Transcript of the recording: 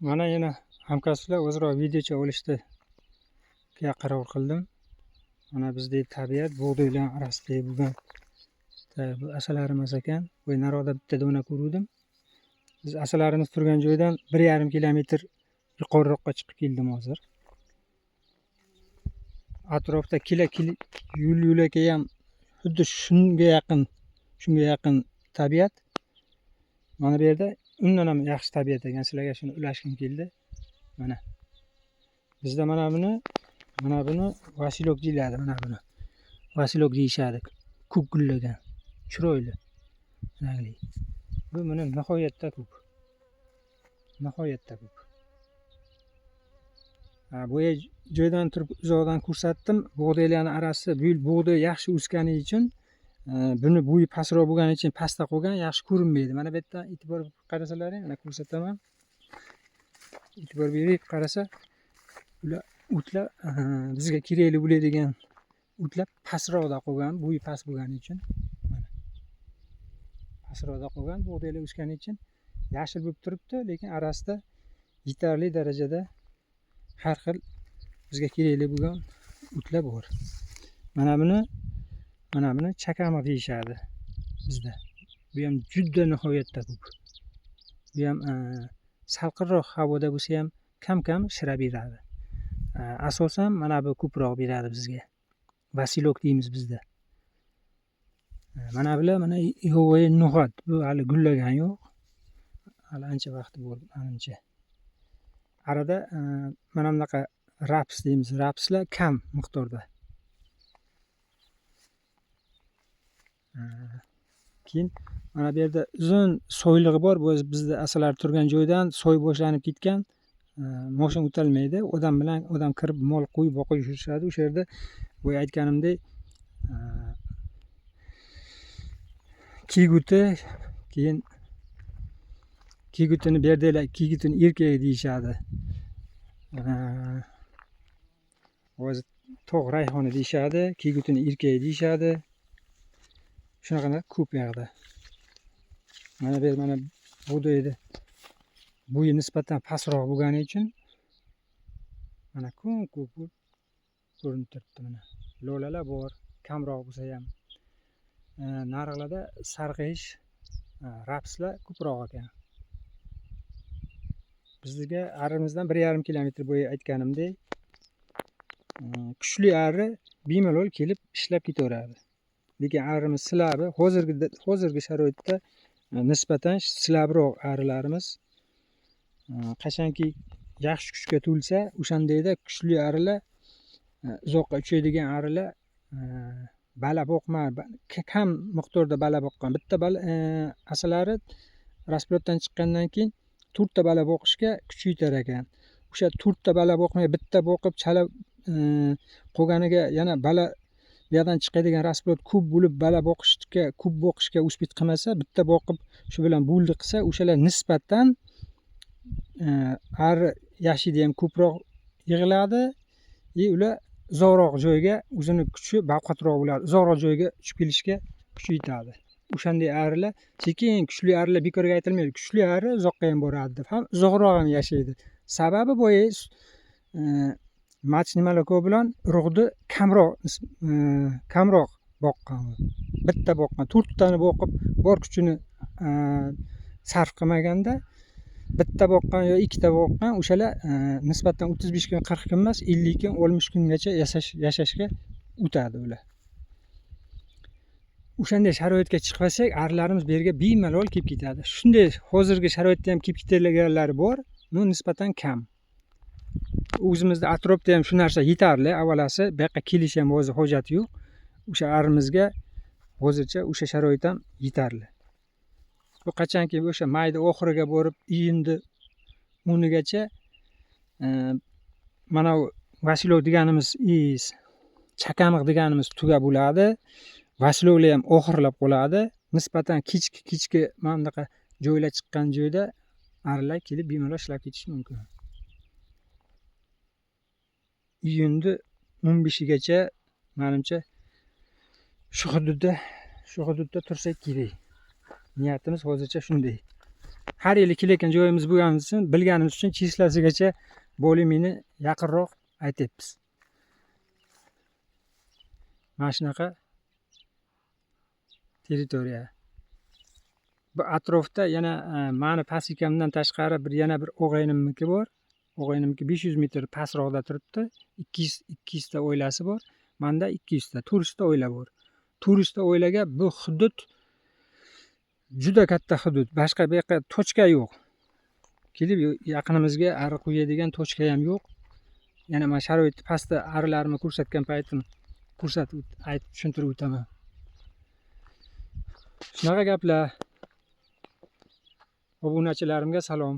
Mana yana hamkasblar o'zaro videocha olishga qaror qildim. Mana bizdagi tabiat bug'doylar orasida bo'lgan bu asalarimiz ekan. Bu naroqda bitta dona ko'rdim. Biz asalarimiz turgan joydan 1,5 kilometr yuqoriroqqa chiqib keldim hozir. Atrofda yo'l-yo'lakay ham xuddi shunga yaqin tabiat. Mana bu yerda undan ham yaxshi tabiat ekan. Sizlarga shuni ulashgim keldi. Mana bizda mana buni vasilok deyiladi. Mana buni vasilok deyishadi. Ko'k gullagan, chiroyli rangli. Bu mana nihoyatda ko'p. Bu joydan turib uzoqdan ko'rsatdim. Bug'doylarning arasi bu bug'doy yaxshi o'sgani uchun, buni bo'yi pastroq bo'lgani uchun pastda qo'ygan, yaxshi ko'rinmaydi. Mana bu yerdan e'tibor qarasalaring, mana ko'rsataman. E'tibor berib qarasa, ular o'tlar bizga kerakli bo'ladigan o'tlar pastroqda qo'ygan, bo'yi past bo'lgani uchun. Mana pastroqda qo'ygan, bug'doylar o'sgani uchun yashil bo'lib turibdi, lekin arasida yetarli darajada har xil bizga kerakli bo'lgan o'tlar bor. Mana buni chakamiq deyishadi bizda. Bu ham juda nihoyatda ko'p. Bu ham salqinroq havoda bo'lsa ham kam shira beradi. Asosan mana bu ko'proq beradi bizga. Vasilok deymiz bizda. Mana bular yovvoyi no'xat. Bu hali gullagan yo'q. Hali ancha vaqti bor, menimcha. Arada mana bunaqa raps deymiz. Rapslar kam miqdorda. Keyin mana bu yerda uzun soylig'i bor. Bu bizda asalari turgan joydan soy boshlanib ketgan. Mashina o'tolmaydi. Odam kirib mol qo'yib boqib yurishadi. O'sha yerda boya aytganimdek kiguti, keyin kigutini berdilar, kigutini erkagi deyishadi. O'zi tog' rayhoni deyishadi, kigutini erkagi deyishadi. Shunaqalar ko'p yoqda. Mana bu bug'doyni bo'yi nisbatan pastroq bo'lgani uchun mana ko'p ko'rinib turibdi. Mana lolalar bor, kamroq bo'lsa ham. Nariqlarda sarg'ish, rapslar ko'proq ekan. Bizga arimizdan 1,5 kilometr bo'yi aytganimdek, kuchli ari bemalol kelib ishlab ketaveradi. Lekin arimiz silabi hozirgi sharoitda nisbatan silabroq arilarimiz qachonki yaxshi kuchga to'lsa, o'shandayda kuchli arilar, uzoqqa uchadigan arilar bala boqmaydi, kam miqdorda bala boqqan. Bitta asalari rasplotdan chiqqandan keyin 4 ta bala boqishga kuchi yetar ekan. O'sha 4 ta bala boqmay bitta boqib chala qolganiga yana bala bu yerdan chiqadigan rasplot ko'p bo'lib bala boqishga uspit qilmasa, bitta boqib shu bilan bo'ldi qilsa, o'shalar nisbatan ari yashidi ham ko'proq yig'iladi. Ular uzoqroq joyga o'zini kuchi baqatroq bo'ladi. Uzoqroq joyga uchib kelishga kuchi yetadi. O'shanday arilar, sekin kuchli arilar bekorga aytilmaydi. Kuchli ari uzoqqa ham boradi deb, ham uzoqroq ham yashaydi. Sababi boya matchni malako bilan urug'ni kamroq boqqan. Bitta boqqan, 4 tani boqib bor kuchini sarf qilmaganda bitta boqqan yo 2 ta boqqan, o'shalar nisbatan 35 kun, 40 kun emas, 50 kun, 60 kungacha yashashga o'tadi ular. O'shanday sharoitga chiqib olsak, arilarimiz bu yerga bemalol kelib ketadi. Shunday hozirgi sharoitda ham kelib ketadiganlari bor, но nisbatan kam. O'zimizda atrofda ham shu narsa yetarli. Avalasi bu yoqqa kelish ham hozir hojati yo'q. O'sha arimizga hozircha o'sha sharoit ham yetarli. Bu qachonki o'sha mayda oxiriga borib, iyunni 10gacha mana vasilok deganimiz, chakamiq deganimiz tugab bo'ladi. Vasiloklar ham oxirlab qoladi. Nisbatan kechki mana bunaqa joylar chiqqan joyda arilar kelib bemalol ishlab ketishi mumkin. Iyunni 15gacha menimcha shu hududda tursak kerak. Niyatimiz hozircha shunday. har yili kelayotgan joyimiz bo'lganimiz uchun bilganimiz uchun chislasigacha bo'limini yaqinroq aytyapmiz. Mana shunaqa territoriya. Bu atrofda yana mani pasikamdan tashqari yana bir o'g'aynimniki bor. O'g'aynimniki 500 metr pastroqda turibdi. 200 ta oilasi bor. Menda 200 ta, 400 ta oila bor. 400 ta oilaga bu hudud juda katta hudud. Boshqa bu yoqqa tochka yo'q. Kelib yaqinimizga ari quyadigan tochka ham yo'q. Yana men sharoitni pastda arilarimni ko'rsatgan paytim ko'rsatib aytib tushuntirib o'taman. Shunaqa gaplar. Obunachilarimga salom.